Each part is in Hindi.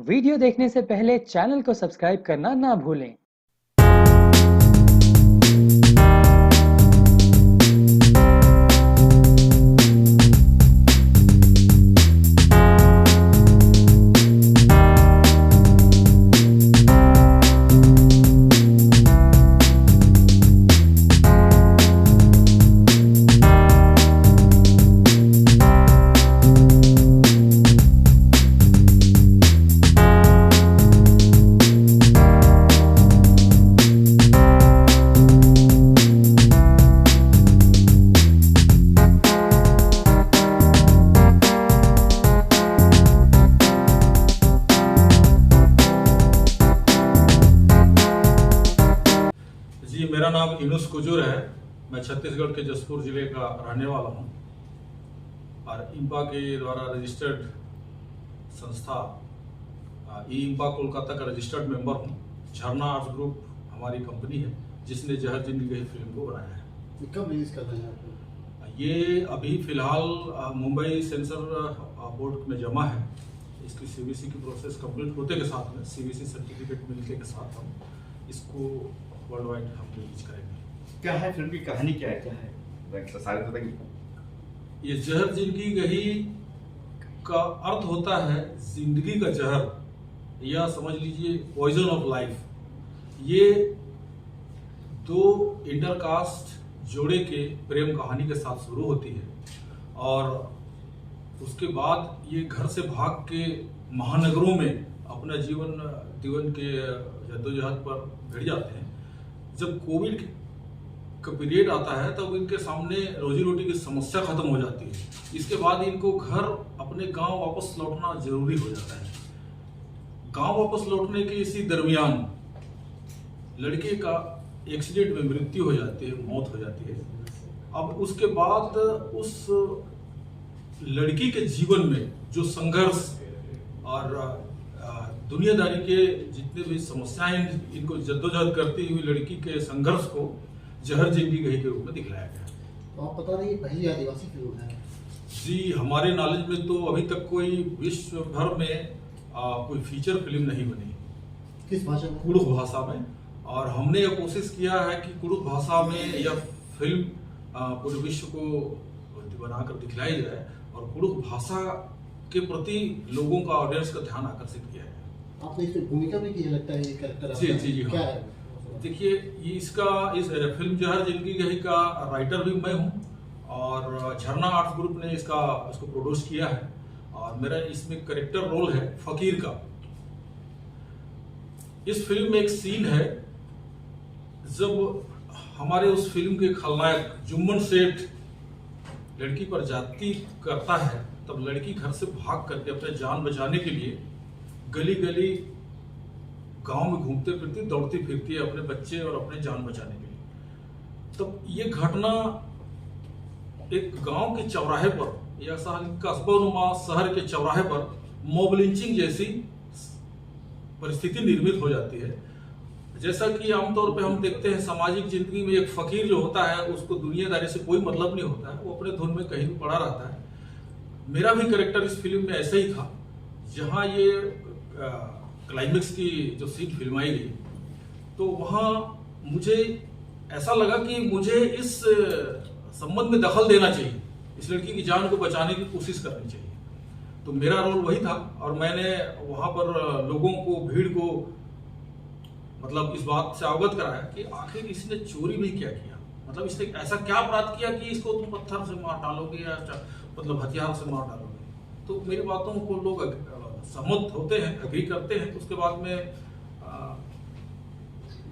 वीडियो देखने से पहले चैनल को सब्सक्राइब करना ना भूलें। जी, मेरा नाम यूनुस कुजूर है। मैं छत्तीसगढ़ के जसपुर जिले का रहने वाला हूँ और इंपा के द्वारा रजिस्टर्ड संस्था इंपा कोलकाता का रजिस्टर्ड मेंबर हूँ। झरना आर्ट्स ग्रुप हमारी कंपनी है जिसने जहर जिंदगी फिल्म को बनाया है। कब रिलीज कर रहे हैं आप? ये अभी फिलहाल मुंबई सेंसर बोर्ड में जमा है। इसकी सीवीसी की प्रोसेस कंप्लीट होते के साथ में सीवीसी सर्टिफिकेट मिलने के साथ हम इसको वर्ल्ड वाइड हम रिलीज करेंगे। क्या है फिल्म की कहानी, क्या है सारे बताइए। ये जहर जिंदगी गही का अर्थ होता है जिंदगी का जहर, या समझ लीजिए पॉइजन ऑफ लाइफ। ये दो इंटरकास्ट जोड़े के प्रेम कहानी के साथ शुरू होती है और उसके बाद ये घर से भाग के महानगरों में अपना जीवन के जद्दोजहद पर भिड़ जाते हैं। जब कोविड का पीरियड आता है तब इनके सामने रोजी रोटी की समस्या खत्म हो जाती है। इसके बाद इनको घर अपने गांव वापस लौटना जरूरी हो जाता है। गांव वापस लौटने के इसी दरमियान लड़के का एक्सीडेंट में मृत्यु हो जाती है, मौत हो जाती है। अब उसके बाद उस लड़की के जीवन में जो संघर्ष और दुनियादारी के जितने भी समस्याएं इनको जद्दोजहद करती हुई लड़की के संघर्ष को जहर जिंदगी गही के रूप में दिखलाया गया। तो आप बता रहे पहली आदिवासी फिल्म है? जी, हमारे नॉलेज में तो अभी तक कोई विश्व भर में कोई फीचर फिल्म नहीं बनी। किस भाषा में? कुड़ुख भाषा में। और हमने यह कोशिश किया है कि कुड़ुख भाषा में यह फिल्म पूरे विश्व को बनाकर दिखलाई जाए और कुड़ुख भाषा के प्रति लोगों का ऑडियंस का ध्यान आकर्षित किया है। आपने इसमें भूमिका भी की लगता है, ये कैरेक्टर जी जी जी क्या हाँ। है? देखिए, इस फिल्म जहर जिंदगी गही का राइटर भी मैं हूँ और झरना आर्ट्स ग्रुप ने इसको प्रोड्यूस किया है और मेरा इसमें कैरेक्टर रोल है फकीर का। इस फिल्म में एक सीन है जब हमारे उस फिल्म के खलनायक जुम्मन सेठ लड़की पर जाती करता है, तब लड़की घर से भाग करके अपने जान बचाने के लिए गली गली गांव में घूमते फिरती दौड़ती फिरती है अपने बच्चे और अपने जान बचाने के लिए। तब ये घटना एक गांव के चौराहे पर या कस्बा-नुमा शहर के चौराहे पर मॉब लिंचिंग जैसी परिस्थिति निर्मित हो जाती है। जैसा कि आमतौर पे हम देखते हैं सामाजिक जिंदगी में एक फकीर जो होता है उसको दुनियादारी से कोई मतलब नहीं होता है, वो अपने धुन में कहीं भी पड़ा रहता है। मेरा भी कैरेक्टर इस फिल्म में ऐसा ही था। जहाँ ये क्लाइमेक्स की जो सीन फिल्माई गई तो वहाँ मुझे ऐसा लगा कि मुझे इस संबंध में दखल देना चाहिए, इस लड़की की जान को बचाने की कोशिश करनी चाहिए। तो मेरा रोल वही था और मैंने वहाँ पर लोगों को, भीड़ को मतलब इस बात से अवगत कराया कि आखिर इसने चोरी भी क्या किया, मतलब इसने ऐसा क्या अपराध किया कि इसको तुम पत्थर से मार डालोगे या मतलब हथियार से मार डालोगे। तो मेरी बातों को लोग सहमत होते हैं, एग्री करते हैं। तो उसके बाद में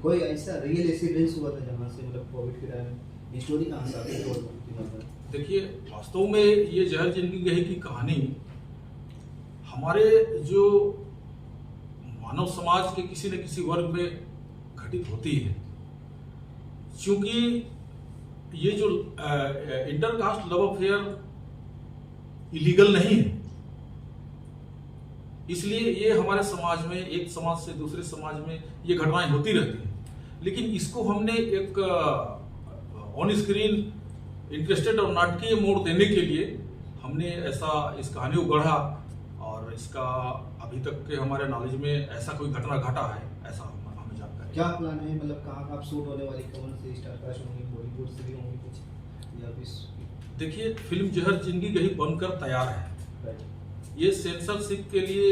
कोई ऐसा रियल इंसिडेंस हुआ था जहाँ से मतलब कोविड के टाइम स्टोरी कहाँ से आती है? देखिए, वास्तव में ये जहर जिंदगी गही की कहानी हमारे जो मानव समाज के किसी न किसी वर्ग में घटित होती है। क्योंकि ये जो इंटरकास्ट लव अफेयर इलीगल नहीं है, इसलिए ये हमारे समाज में एक समाज से दूसरे समाज में ये घटनाएं होती रहती हैं। लेकिन इसको हमने एक ऑन स्क्रीन इंटरेस्टेड और नाटकीय मोड़ देने के लिए हमने ऐसा इस कहानी को गढ़ा और इसका अभी तक के हमारे नॉलेज में ऐसा कोई घटना घटा है ऐसा हमें जानकारी। क्या प्लान है, मतलब कहाँ आप शूट होने वाली, कौन से स्टार कास्ट होंगे, बॉलीवुड से भी होंगे कुछ या फिर? देखिए, फिल्म जहर जिंदगी गई बनकर तैयार है। ये सेंसरशिप के लिए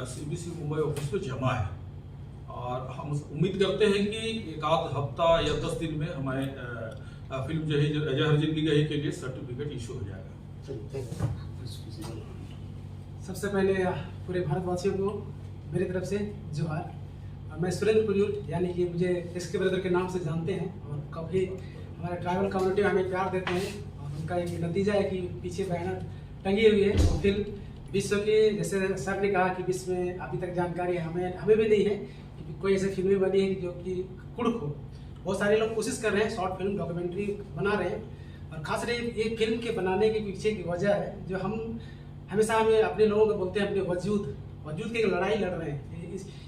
CBC मुंबई ऑफिस पे जमा है और हम उम्मीद करते हैं कि एक आध हफ्ता या 10 दिन में हमारे फिल्म जहर जिंदगी गई के लिए सर्टिफिकेट इशू हो जाएगा। सबसे पहले पूरे भारतवासियों को मेरी तरफ से जोहार। मैं सुरेंद्र पुजूर, यानी कि मुझे SK ब्रदर के नाम से जानते हैं और काफ़ी हमारे ट्राइबल कम्युनिटी में हमें प्यार देते हैं और उनका एक नतीजा है कि पीछे बैनर टंगी हुई है। और फिल्म विश्व की, जैसे सर ने कहा कि विश्व में अभी तक जानकारी हमें भी नहीं है कि कोई ऐसी फिल्में बनी है जो कि कुड़क हो। बहुत सारे लोग कोशिश कर रहे हैं, शॉर्ट फिल्म डॉक्यूमेंट्री बना रहे हैं और खास करके ये फिल्म के बनाने के पीछे की वजह है जो हम हमेशा हमें अपने लोगों को बोलते हैं, अपने वजूद की एक लड़ाई लड़ रहे हैं।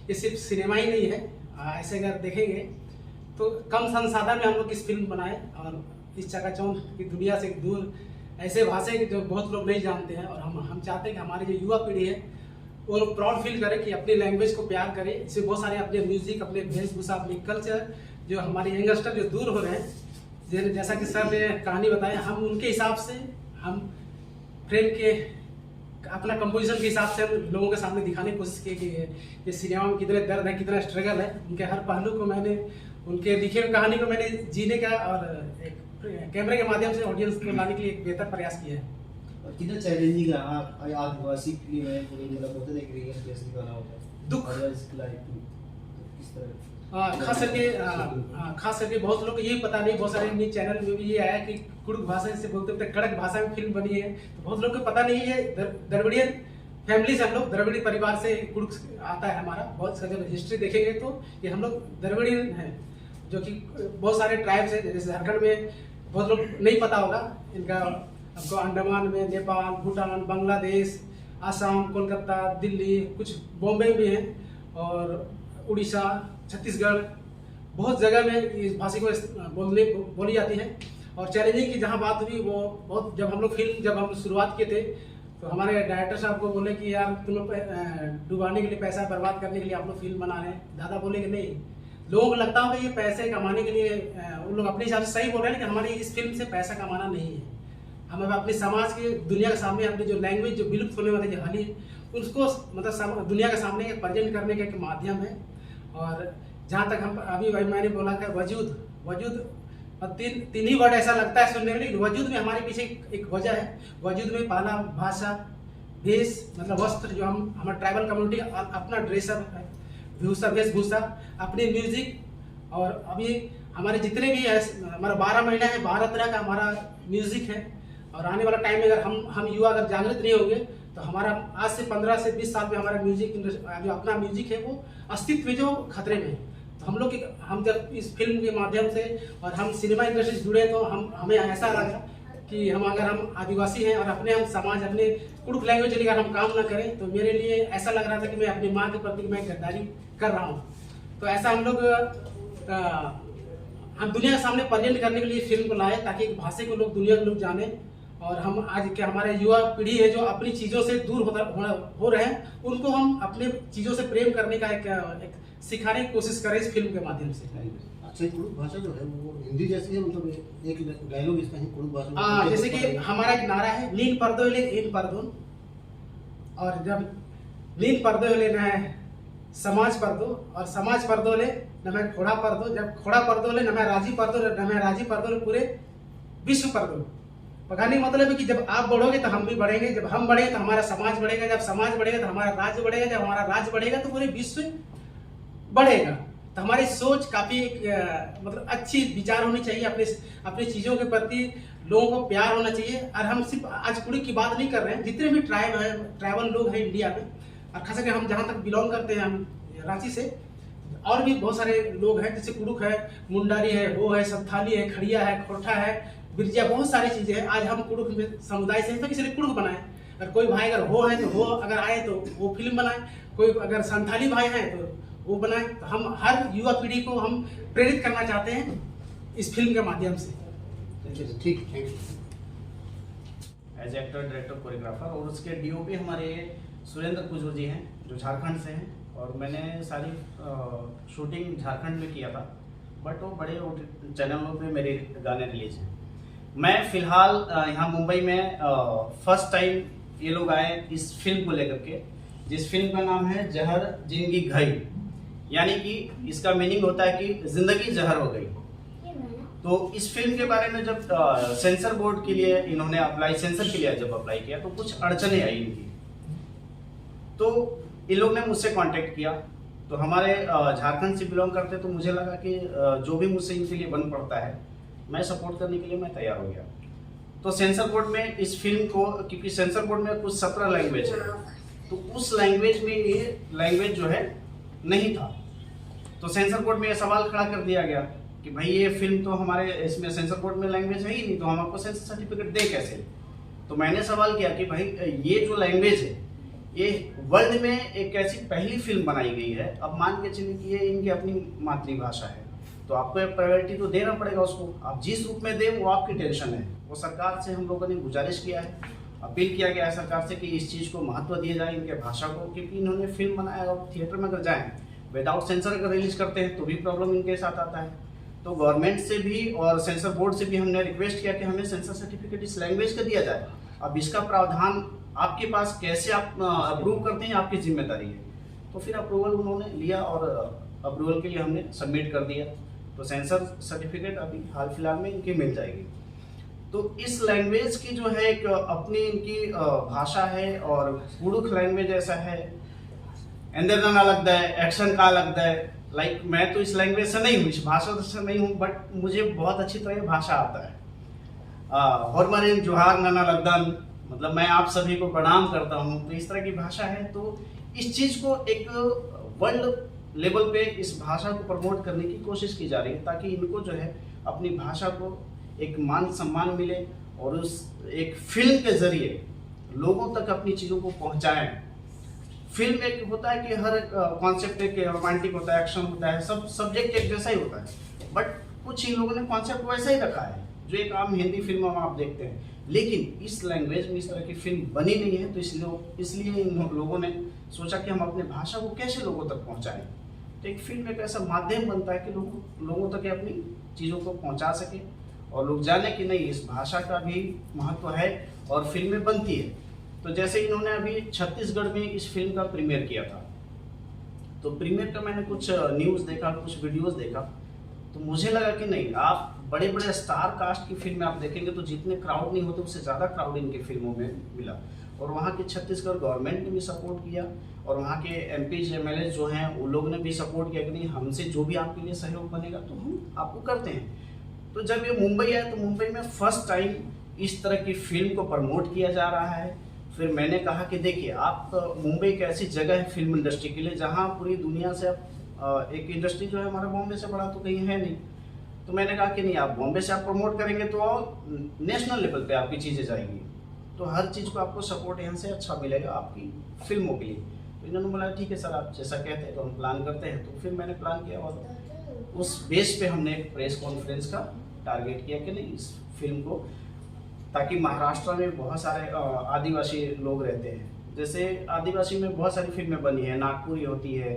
ये सिर्फ सिनेमा ही नहीं है, ऐसे अगर देखेंगे तो कम संसाधन में हम लोग इस फिल्म बनाए और इस चकाचौंध की दुनिया से दूर ऐसे भाषा जो बहुत लोग नहीं जानते हैं। और हम चाहते हैं कि हमारी जो युवा पीढ़ी है वो लोग प्राउड फील करे कि अपनी लैंग्वेज को प्यार करे। इससे बहुत सारे अपने म्यूजिक, अपने वेशभूषा, अपने कल्चर जो हमारे यंगस्टर जो दूर हो रहे हैं, जैसा कि सर ने कहानी बताया, हम उनके हिसाब से हम फ्रेम के अपना कंपोजिशन के हिसाब से हम लोगों के सामने दिखाने की कोशिश की कि ये सिनेमा में कितने दर्द है, कितना स्ट्रगल है। उनके हर पहलू को मैंने, उनके लिखे हुए कहानी को मैंने जीने का और एक कैमरे के माध्यम से ऑडियंस को लाने के लिए एक बेहतर प्रयास किया है। और कितना चैलेंजिंग है आप आदिवासी के लिए, मैं पूरी मतलब होता है कि रियल केस दिखाना होता है, दुख किस तरह खास करके बहुत लोग को यही पता नहीं, बहुत सारे न्यूज चैनल में भी ये आया कि कुड़क भाषा से बोलते हैं, कड़क भाषा में फिल्म बनी है। तो बहुत लोग को पता नहीं है, द्रविड़ियन फैमिली से हम लोग, द्रविड़ी परिवार से कुड़क आता है हमारा। बहुत सारे हिस्ट्री देखेंगे तो ये हम लोग द्रविड़ियन हैं, जो कि बहुत सारे ट्राइब्स है। जैसे झारखंड में बहुत लोग नहीं पता होगा इनका, आपको अंडमान में, नेपाल, भूटान, बांग्लादेश, आसाम, कोलकाता, दिल्ली, कुछ बॉम्बे भी हैं और उड़ीसा, छत्तीसगढ़, बहुत जगह में इस भाषा को बोली जाती है। और चैलेंजिंग की जहाँ बात हुई वो बहुत, जब हम शुरुआत किए थे तो हमारे डायरेक्टर साहब को बोले कि यार तुम लोग डुबाने के लिए, पैसा बर्बाद करने के लिए आप लोग फिल्म बना रहे हैं। दादा बोले कि नहीं, लोगों को लगता होगा ये पैसे कमाने के लिए, उन लोग अपने हिसाब से सही बोल रहे हैं, लेकिन हमारी इस फिल्म से पैसा कमाना नहीं है। हमें अपने समाज के, दुनिया के सामने अपनी जो लैंग्वेज जो विलुप्त होने वाली जो हाल ही, उसको मतलब दुनिया के सामने प्रेजेंट करने का एक माध्यम है। और जहाँ तक हम अभी मैंने बोला था वजूद तीन ही वर्ड ऐसा लगता है सुनने में, लेकिन वजूद में हमारे पीछे एक वजह है। वजूद में पहला भाषा, भेष मतलब वस्त्र, जो हमारा ट्राइबल कम्युनिटी अपना ड्रेसअप है, वेशभूषा, अपने म्यूजिक। और अभी हमारे जितने भी है, हमारा 12 महीना है, 12 तरह का हमारा म्यूजिक है। और आने वाला टाइम में अगर हम युवा अगर जागृत नहीं होंगे तो हमारा आज से 15 से 20 साल में हमारा म्यूजिक जो अपना म्यूजिक है वो अस्तित्व जो खतरे में है। तो हम जब इस फिल्म के माध्यम से और हम सिनेमा इंडस्ट्री से जुड़े तो हमें ऐसा लगा कि अगर हम आदिवासी हैं और हम समाज, अपने कुड़क लैंग्वेज के लिए अगर हम काम ना करें तो मेरे लिए ऐसा लग रहा था कि मैं अपनी माँ के प्रति मैं गद्दारी कर रहा हूँ। तो ऐसा हम लोग हम दुनिया के सामने प्रेजेंट करने के लिए फिल्म को लाए, ताकि एक भाषा को लोग, दुनिया के लोग जाने। और हम आज के हमारे युवा पीढ़ी है जो अपनी चीज़ों से दूर हो रहे हैं, उनको हम अपने चीज़ों से प्रेम करने का एक सिखाने की कोशिश करें इस फिल्म के माध्यम से। अच्छा, कुड़क भाषा जो है वो हिंदी जैसी है, मतलब एक डायलॉग इसका ही कुड़क भाषा में, जैसे कि हमारा एक नारा है, नीन पर्दोले इन पर्दोन, और जब नीन पर्दोले न है समाज पर्दो, और समाज पर्दोले न मैं खोड़ा पर्दो, जब खोड़ा पर्दोले न मैं राजी पर्दो, न मैं राजी पर्दोले पूरे विश्व पर्दो। कहने का मतलब है कि जब आप बढ़ोगे तो हम भी बढ़ेंगे, जब हम बढ़ेंगे तो हमारा समाज बढ़ेगा, जब समाज बढ़ेगा तो हमारा राज्य बढ़ेगा, जब हमारा राज्य बढ़ेगा तो पूरे विश्व बढ़ेगा। तो हमारी सोच काफ़ी मतलब अच्छी विचार होनी चाहिए, अपने चीज़ों के प्रति लोगों को प्यार होना चाहिए। और हम सिर्फ आज कुड़क की बात नहीं कर रहे हैं, जितने भी ट्राइबल लोग हैं इंडिया में, और खास करके हम जहाँ तक बिलोंग करते हैं, हम रांची से, और भी बहुत सारे लोग हैं, जैसे कुड़क है, मुंडारी है, हो है, संथाली है, खड़िया है, खोरठा है, बिरजिया, बहुत सारी चीज़ें हैं। आज हम कुड़क में समुदाय से हैं तो इसलिए कुड़क बनाए। अगर कोई भाई अगर हो है तो हो, अगर आए तो वो फिल्म बनाए, कोई अगर संथाली भाई हैं तो वो बनाए। तो हम हर युवा पीढ़ी को हम प्रेरित करना चाहते हैं इस फिल्म के माध्यम से। ठीक, thank you. As actor, director, choreographer. और उसके डीओपी हमारे सुरेंद्र कुजूर जी हैं जो झारखंड से हैं, और मैंने सारी शूटिंग झारखंड में किया था, बट वो बड़े चैनलों पे मेरे गाने रिलीज हैं। मैं फिलहाल यहाँ मुंबई में फर्स्ट टाइम ये लोग आए इस फिल्म को लेकर के, जिस फिल्म का नाम है जहर जिंदगी घई, यानी कि इसका मीनिंग होता है कि जिंदगी जहर हो गई। तो इस फिल्म के बारे में जब सेंसर बोर्ड के लिए इन्होंने अप्लाई, सेंसर के लिए जब अप्लाई किया तो कुछ अड़चने आई इनकी, तो इन लोग ने मुझसे कांटेक्ट किया। तो हमारे झारखंड से बिलोंग करते, तो मुझे लगा कि जो भी मुझसे इनके लिए बन पड़ता है मैं सपोर्ट करने के लिए मैं तैयार हो गया। तो सेंसर बोर्ड में इस फिल्म को, क्योंकि सेंसर बोर्ड में कुछ 17 लैंग्वेज है, तो उस लैंग्वेज में ये लैंग्वेज जो है नहीं था। तो सेंसर बोर्ड में ये सवाल खड़ा कर दिया गया कि भाई ये फिल्म तो हमारे इसमें सेंसर बोर्ड में लैंग्वेज है ही नहीं, तो हम आपको सेंसर सर्टिफिकेट दें कैसे। तो मैंने सवाल किया कि भाई ये जो लैंग्वेज है ये वर्ल्ड में एक ऐसी पहली फिल्म बनाई गई है, अब मान के चलिए कि ये इनकी अपनी मातृभाषा है, तो आपको एक प्रायोरिटी तो देना पड़ेगा उसको। आप जिस रूप में दें वो आपकी टेंशन है। वो सरकार से हम लोगों ने गुजारिश किया है, अपील किया गया है सरकार से कि इस चीज़ को महत्व दिया जाए इनके भाषा को, क्योंकि इन्होंने फिल्म बनाया और थिएटर में अगर जाएँ विदाउट सेंसर अगर रिलीज करते हैं तो भी प्रॉब्लम इनके साथ आता है। तो गवर्नमेंट से भी और सेंसर बोर्ड से भी हमने रिक्वेस्ट किया कि हमें सेंसर सर्टिफिकेट इस लैंग्वेज का दिया जाए। अब इसका प्रावधान आपके पास कैसे आप अप्रूव करते हैं, आपकी जिम्मेदारी है। तो फिर अप्रूवल उन्होंने लिया और अप्रूवल के लिए हमने सबमिट कर दिया। तो सेंसर सर्टिफिकेट अभी हाल फिलहाल में इनकी मिल जाएगी। तो इस लैंग्वेज की जो है एक अपनी इनकी भाषा है, और कुड़ुख लैंग्वेज ऐसा है, एंदरना लगता है, एक्शन का लगता है। लाइक मैं तो इस लैंग्वेज से नहीं हूँ, इस भाषा से नहीं हूँ, बट मुझे बहुत अच्छी तरह भाषा आता है। हॉर्मरिन जोहार नाना लगदन, मतलब मैं आप सभी को प्रणाम करता हूँ। तो इस तरह की भाषा है। तो इस चीज़ को एक वर्ल्ड लेवल पे इस भाषा को प्रमोट करने की कोशिश की जा रही है, ताकि इनको जो है अपनी भाषा को एक मान सम्मान मिले, और उस एक फिल्म के जरिए लोगों तक अपनी चीज़ों को पहुँचाएं। फिल्म एक होता है कि हर कॉन्सेप्ट एक रोमांटिक होता है, एक्शन होता है, सब सब्जेक्ट एक जैसा ही होता है, बट कुछ इन लोगों ने कॉन्सेप्ट वैसा ही रखा है जो एक आम हिंदी फिल्मों में आप देखते हैं। लेकिन इस लैंग्वेज में इस तरह की फिल्म बनी नहीं है, तो इसलिए इन लोगों ने सोचा कि हम अपने भाषा को कैसे लोगों तक पहुंचाएं। तो एक फिल्म एक ऐसा माध्यम बनता है कि लोगों तक अपनी चीज़ों को पहुंचा सके, और लोग जाने कि नहीं इस भाषा का भी महत्व है और फिल्में बनती है। तो जैसे इन्होंने अभी छत्तीसगढ़ में इस फिल्म का प्रीमियर किया था, तो प्रीमियर का मैंने कुछ न्यूज़ देखा, कुछ वीडियोस देखा, तो मुझे लगा कि नहीं, आप बड़े बड़े स्टार कास्ट की फिल्में आप देखेंगे तो जितने क्राउड नहीं होते उससे ज़्यादा क्राउड इनकी फिल्मों में मिला। और वहाँ की छत्तीसगढ़ गवर्नमेंट ने भी सपोर्ट किया, और वहाँ के एमपीज एमएलए जो हैं उन लोगों ने भी सपोर्ट किया कि नहीं, हमसे जो भी आपके लिए सहयोग बनेगा तो हम आपको करते हैं। तो जब ये मुंबई आए तो मुंबई में फर्स्ट टाइम इस तरह की फिल्म को प्रमोट किया जा रहा है। फिर मैंने कहा कि देखिए, आप मुंबई एक ऐसी जगह है फिल्म इंडस्ट्री के लिए जहाँ पूरी दुनिया से एक इंडस्ट्री जो है हमारे बॉम्बे से बड़ा तो कहीं है नहीं। तो मैंने कहा कि नहीं, आप बॉम्बे से आप प्रमोट करेंगे तो नेशनल लेवल पे आपकी चीज़ें जाएंगी, तो हर चीज़ को आपको सपोर्ट यहाँ से अच्छा मिलेगा आपकी फिल्मों के लिए। तो इन्होंने बोला ठीक है सर, आप जैसा कहते हैं तो हम प्लान करते हैं। तो फिर मैंने प्लान किया, और उस बेस पे हमने एक प्रेस कॉन्फ्रेंस का टारगेट किया कि नहीं, इस फिल्म को, ताकि महाराष्ट्र में बहुत सारे आदिवासी लोग रहते हैं, जैसे आदिवासी में बहुत सारी फिल्में बनी है, नागपुरी होती है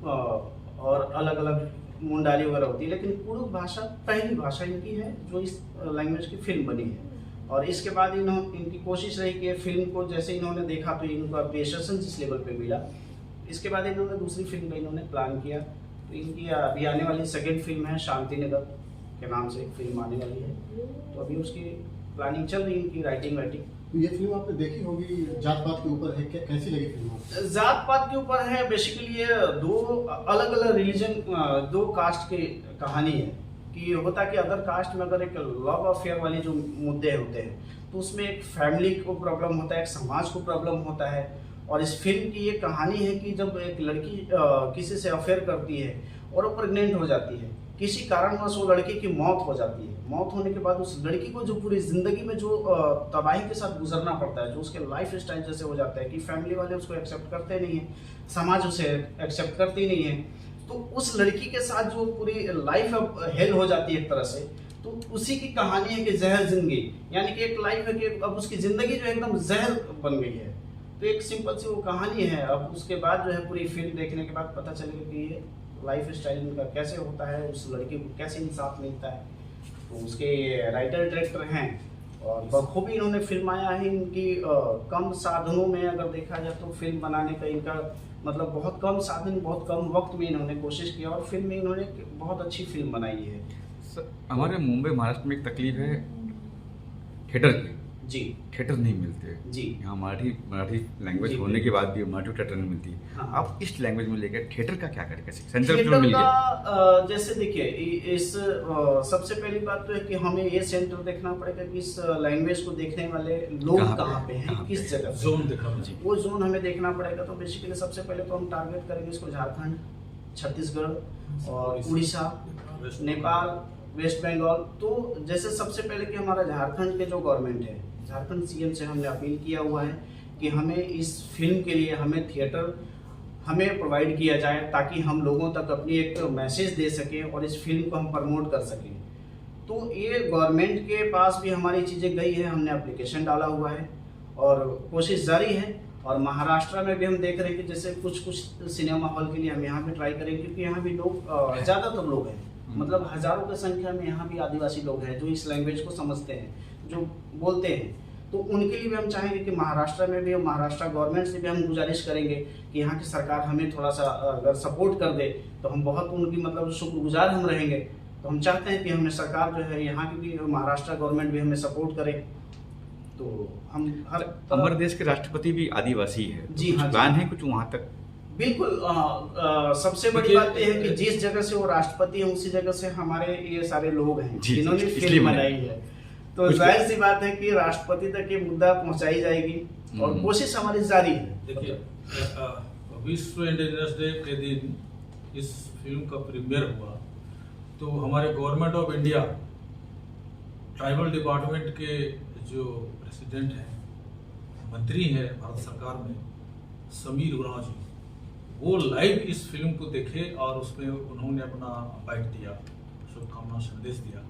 और अलग अलग मुंडारी वगैरह होती है, लेकिन कुड़ुख भाषा पहली भाषा इनकी है जो इस लैंग्वेज की फिल्म बनी है। और इसके बाद इनकी कोशिश रही कि फिल्म को जैसे इन्होंने देखा तो इनको अप्रिसिएशन जिस लेवल पे मिला, इसके बाद इन्होंने दूसरी फिल्म का इन्होंने प्लान किया। तो इनकी अभी आने वाली सेकेंड फिल्म है, शांति नगर के नाम से एक फिल्म आने वाली है, तो अभी उसकी प्लानिंग चल रही है, इनकी राइटिंग। तो ये फिल्म आपने देखी होगी, जात पात के ऊपर है, कैसी लगी फिल्म आपको? जात पात के ऊपर है, बेसिकली ये दो अलग अलग रिलीजन, दो कास्ट की कहानी है कि होता कि अदर कास्ट में अगर एक लव अफेयर वाली जो मुद्दे होते हैं तो उसमें एक फैमिली को प्रॉब्लम होता है, एक समाज को प्रॉब्लम होता है। और इस फिल्म की ये कहानी है कि जब एक लड़की किसी से अफेयर करती है और वो प्रेग्नेंट हो जाती है, किसी कारणवश वो लड़की की मौत हो जाती है। मौत होने के बाद उस लड़की को जो पूरी ज़िंदगी में जो तबाही के साथ गुजरना पड़ता है, जो उसके लाइफ स्टाइल जैसे हो जाता है कि फैमिली वाले उसको एक्सेप्ट करते नहीं हैं, समाज उसे एक्सेप्ट करती नहीं है, तो उस लड़की के साथ जो पूरी लाइफ हेल हो जाती है एक तरह से, तो उसी की कहानी है कि जहर जिंदगी, यानी कि एक लाइफ है कि अब उसकी जिंदगी जो है एकदम जहर बन गई है। तो एक सिंपल सी वो कहानी है। अब उसके बाद जो है पूरी फिल्म देखने के बाद पता चलेगा कि ये लाइफ स्टाइल इनका कैसे होता है, उस लड़की को कैसे इंसाफ मिलता है। तो उसके राइटर डायरेक्टर हैं और बखूबी इन्होंने फिल्माया है। इनकी कम साधनों में अगर देखा जाए तो फिल्म बनाने का इनका मतलब बहुत कम साधन, बहुत कम वक्त में इन्होंने कोशिश किया और फिल्म में इन्होंने बहुत अच्छी फिल्म बनाई है। हमारे मुंबई महाराष्ट्र में एक तकलीफ है थिएटर की। जी थिएटर नहीं मिलते जी। यहाँ मराठी लैंग्वेज जी, होने के बाद भी मराठी थिएटर नहीं मिलती। हाँ। आप इस लैंग्वेज में लेकर थिएटर का क्या करेंगे? सेंटर थिएटर मिल गया। का जैसे देखिए इस सबसे पहली बात तो है कि हमें ये सेंटर देखना पड़ेगा कि इस लैंग्वेज को देखने वाले लोग कहाँ पे हैं, किस जगह पे। जोन देखा जी। वो जोन हमें देखना पड़ेगा। तो बेसिकली सबसे पहले तो हम टारगेट करेंगे इसको झारखंड, छत्तीसगढ़ और उड़ीसा, नेपाल, वेस्ट बंगाल। तो जैसे सबसे पहले कि हमारा झारखंड के जो गवर्नमेंट है, झारखंड सीएम से हमने अपील किया हुआ है कि हमें इस फिल्म के लिए हमें थिएटर हमें प्रोवाइड किया जाए ताकि हम लोगों तक अपनी एक मैसेज दे सकें और इस फिल्म को हम प्रमोट कर सकें। तो ये गवर्नमेंट के पास भी हमारी चीज़ें गई है, हमने एप्लीकेशन डाला हुआ है और कोशिश जारी है। और महाराष्ट्र में भी हम देख रहे हैं कि जैसे कुछ सिनेमा हॉल के लिए हम यहाँ भी ट्राई करेंगे, क्योंकि यहाँ भी लोग ज़्यादातर लोग हैं, मतलब हज़ारों की संख्या में यहाँ भी आदिवासी लोग हैं जो इस लैंग्वेज को समझते हैं, जो बोलते हैं। तो उनके लिए भी हम चाहेंगे कि महाराष्ट्र में भी, महाराष्ट्र गवर्नमेंट से भी हम गुजारिश करेंगे कि यहाँ की सरकार हमें थोड़ा सा अगर सपोर्ट कर दे तो हम बहुत उनकी मतलब शुक्रगुजार हम रहेंगे। तो हम चाहते हैं कि हमें सरकार जो है यहाँ की भी, महाराष्ट्र गवर्नमेंट भी हमें सपोर्ट करे। तो हम हर हमारे देश के राष्ट्रपति भी आदिवासी है। जी हाँ, प्लान है कुछ वहाँ तक? बिल्कुल। सबसे बड़ी बात यह है कि जिस जगह से वो राष्ट्रपति है उसी जगह से हमारे ये सारे लोग हैं जिन्होंने फिल्म बनाई है। तो जाहिर सी बात है कि राष्ट्रपति तक ये मुद्दा पहुंचाई जाएगी और कोशिश हमारी जारी है। देखिए, विश्व इंडिजिनस डे के दिन इस फिल्म का प्रीमियर हुआ तो हमारे government of India tribal department के जो प्रेसिडेंट हैं, मंत्री हैं भारत सरकार में, समीर उरांव जी, वो लाइव इस फिल्म को देखे और उसमें उन्होंने अपना बाइट दिया, शुभकामना संदेश दिया।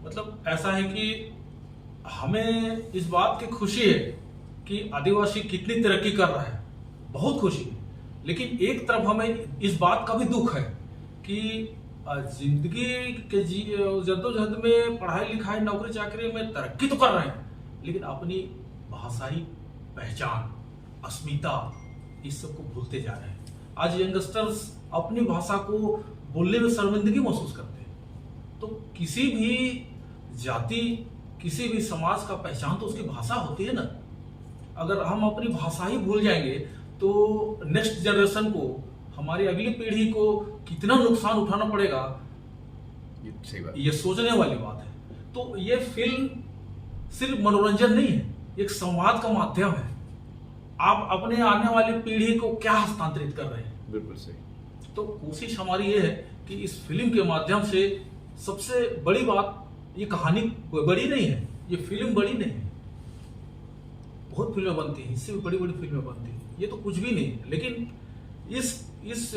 मतलब ऐसा है कि हमें इस बात की खुशी है कि आदिवासी कितनी तरक्की कर रहा है, बहुत खुशी है। लेकिन एक तरफ हमें इस बात का भी दुख है कि जिंदगी के जद्दोजहद में, पढ़ाई लिखाई, नौकरी चाकरी में तरक्की तो कर रहे हैं, लेकिन अपनी भाषाई पहचान, अस्मिता, इस सब को भूलते जा रहे हैं। आज यंगस्टर्स अपनी भाषा को बोलने में शर्मिंदगी महसूस करते हैं। तो किसी भी जाति, किसी भी समाज का पहचान तो उसकी भाषा होती है ना। अगर हम अपनी भाषा ही भूल जाएंगे तो नेक्स्ट जनरेशन को, हमारी अगली पीढ़ी को कितना नुकसान उठाना पड़ेगा, ये सोचने वाली बात है। तो ये फिल्म सिर्फ मनोरंजन नहीं है, एक संवाद का माध्यम है। आप अपने आने वाली पीढ़ी को क्या हस्तांतरित कर रहे हैं? बिल्कुल सही। तो कोशिश हमारी ये है कि इस फिल्म के माध्यम से, सबसे बड़ी बात, ये कहानी बड़ी नहीं है, ये फिल्म बड़ी नहीं है। बहुत फिल्में बनती हैं, इससे भी बड़ी बड़ी फिल्में बनती हैं, ये तो कुछ भी नहीं है। लेकिन इस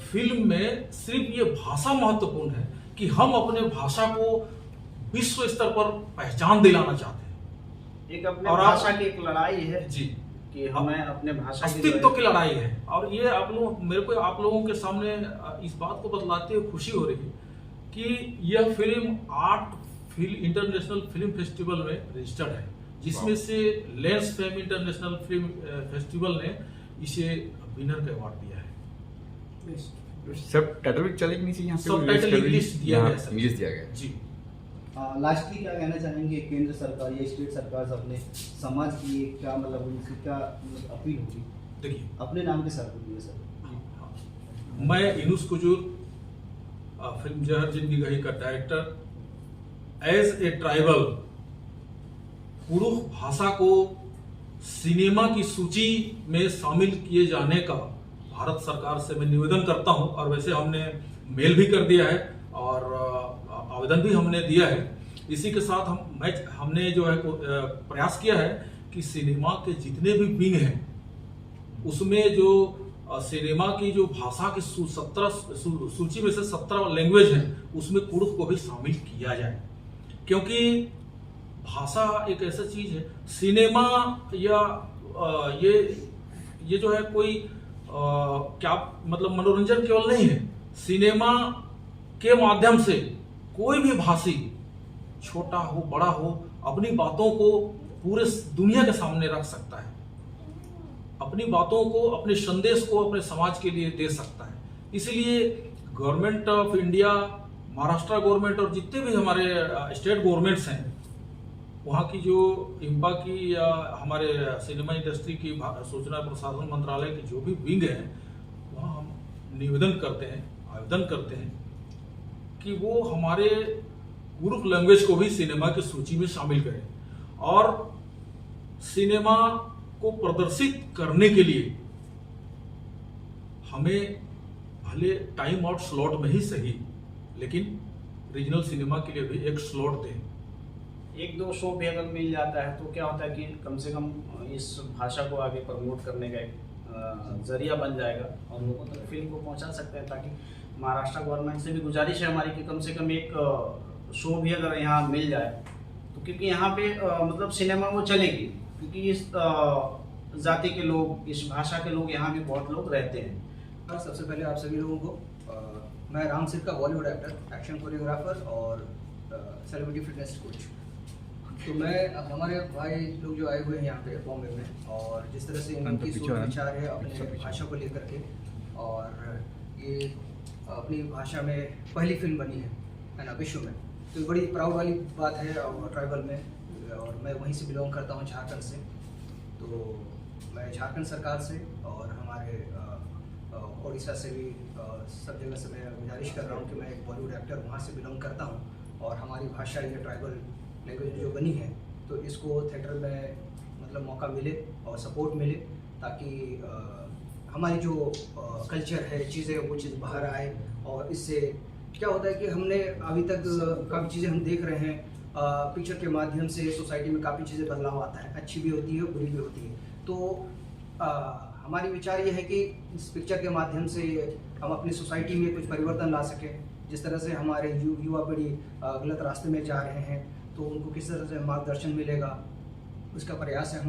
फिल्म में सिर्फ ये भाषा महत्वपूर्ण है कि हम अपने भाषा को विश्व स्तर पर पहचान दिलाना चाहते हैं। एक अपने भाषा की एक लड़ाई है जी, कि हमें अपने भाषा अस्तित्व की लड़ाई है। और ये आप लोगों के सामने इस बात को बतलाते हुए खुशी हो रही है कि यह फिल्म 8 इंटरनेशनल फिल्म फेस्टिवल में रजिस्टर्ड है, जिसमें से lens fame international film festival ने इसे विनर का अवार्ड दिया है। सब टाइटल भी चलेगी नीचे, यहाँ सब टाइटल इंग्लिश दिया गया जी। लास्टली क्या कहना चाहेंगे केंद्र सरकार या स्टेट सरकार से अपने समाज की क्या मतलब उनकी क्या अपील होगी? देखिए, अपने नाम के साथ बोलिए सर। मैं इनुस कुजूर, फिल्म जहर जिंदगी गही का director, as a tribal Kurukh भाषा को सिनेमा की सूची में शामिल किए जाने का भारत सरकार से मैं निवेदन करता हूं। और वैसे हमने मेल भी कर दिया है और आवेदन भी हमने दिया है। इसी के साथ हमने जो है प्रयास किया है कि सिनेमा के जितने भी विंग हैं उसमें जो सिनेमा की जो भाषा की 17 सूची में से 17 लैंग्वेज है उसमें कुड़ुख को भी शामिल किया जाए, क्योंकि भाषा एक ऐसा चीज है। सिनेमा या ये जो है कोई क्या मतलब मनोरंजन केवल नहीं है। सिनेमा के माध्यम से कोई भी भाषी, छोटा हो बड़ा हो, अपनी बातों को पूरे दुनिया के सामने रख सकता है, अपनी बातों को, अपने संदेश को अपने समाज के लिए दे सकता है। इसलिए government of India, Maharashtra government और जितने भी हमारे स्टेट गवर्नमेंट्स हैं, वहाँ की जो इम्पा की या हमारे सिनेमा इंडस्ट्री की सूचना प्रसारण मंत्रालय की जो भी विंग है, वहाँ हम आवेदन करते हैं कि वो हमारे कुड़ुख लैंग्वेज को भी सिनेमा की सूची में शामिल करें और सिनेमा को प्रदर्शित करने के लिए हमें भले टाइम आउट स्लॉट में ही सही, लेकिन रीजनल सिनेमा के लिए भी एक स्लॉट दें। 1-2 शो भी अगर मिल जाता है तो क्या होता है कि कम से कम इस भाषा को आगे प्रमोट करने का एक जरिया बन जाएगा और लोगों तक फिल्म को पहुंचा सकते हैं। ताकि महाराष्ट्र गवर्नमेंट से भी गुजारिश है हमारी कि कम से कम एक शो भी अगर यहाँ मिल जाए तो, क्योंकि यहाँ पे मतलब सिनेमा वो चलेगी, क्योंकि इस जाति के लोग, इस भाषा के लोग यहाँ भी बहुत लोग रहते हैं। और सबसे पहले आप सभी लोगों को मैं राम सिर का बॉलीवुड एक्टर, एक्शन कोरियोग्राफर और सेलिब्रिटी फिटनेस कोच। तो मैं हमारे भाई लोग जो आए हुए हैं यहाँ पे बॉम्बे में, और जिस तरह से इनकी सोच विचार है अपने भाषा को लेकर के, और ये अपनी भाषा में पहली फिल्म बनी है ना विश्व में, तो ये बड़ी प्राउड वाली बात है। और ट्राइबल में, और मैं वहीं से बिलोंग करता हूँ, झारखंड से। तो मैं झारखंड सरकार से और हमारे उड़ीसा से भी सब जगह से मैं गुजारिश कर रहा हूँ कि मैं एक बॉलीवुड एक्टर वहाँ से बिलोंग करता हूँ, और हमारी भाषा ये ट्राइबल लैंग्वेज जो बनी है तो इसको थिएटर में मतलब मौका मिले और सपोर्ट मिले, ताकि हमारी जो कल्चर है, चीज़ें, वो चीज़ बाहर आए। और इससे क्या होता है कि हमने अभी तक काफ़ी चीज़ें हम देख रहे हैं, पिक्चर के माध्यम से सोसाइटी में काफ़ी चीज़ें बदलाव आता है, अच्छी भी होती है, बुरी भी होती है। तो हमारी विचार ये है कि इस पिक्चर के माध्यम से हम अपनी सोसाइटी में कुछ परिवर्तन ला सकें। जिस तरह से हमारे युवा पीढ़ी गलत रास्ते में जा रहे हैं, तो उनको किस तरह से मार्गदर्शन मिलेगा, उसका प्रयास है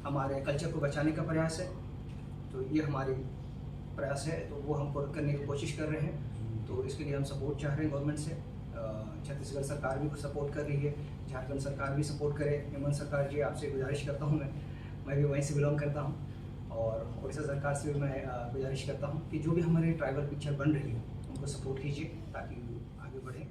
हमारे कल्चर को बचाने का प्रयास है। तो ये हमारी प्रयास है, तो वो हम करने की कोशिश कर रहे हैं। तो इसके लिए हम सपोर्ट चाह रहे हैं गवर्नमेंट से। छत्तीसगढ़ सरकार भी सपोर्ट कर रही है, झारखंड सरकार भी सपोर्ट करे। हेमंत सरकार जी, आपसे गुजारिश करता हूँ, मैं भी वहीं से बिलोंग करता हूँ, और उड़ीसा सरकार से भी मैं गुजारिश करता हूँ कि जो भी हमारे ट्राइबल पिक्चर बन रही है उनको सपोर्ट कीजिए ताकि आगे बढ़े।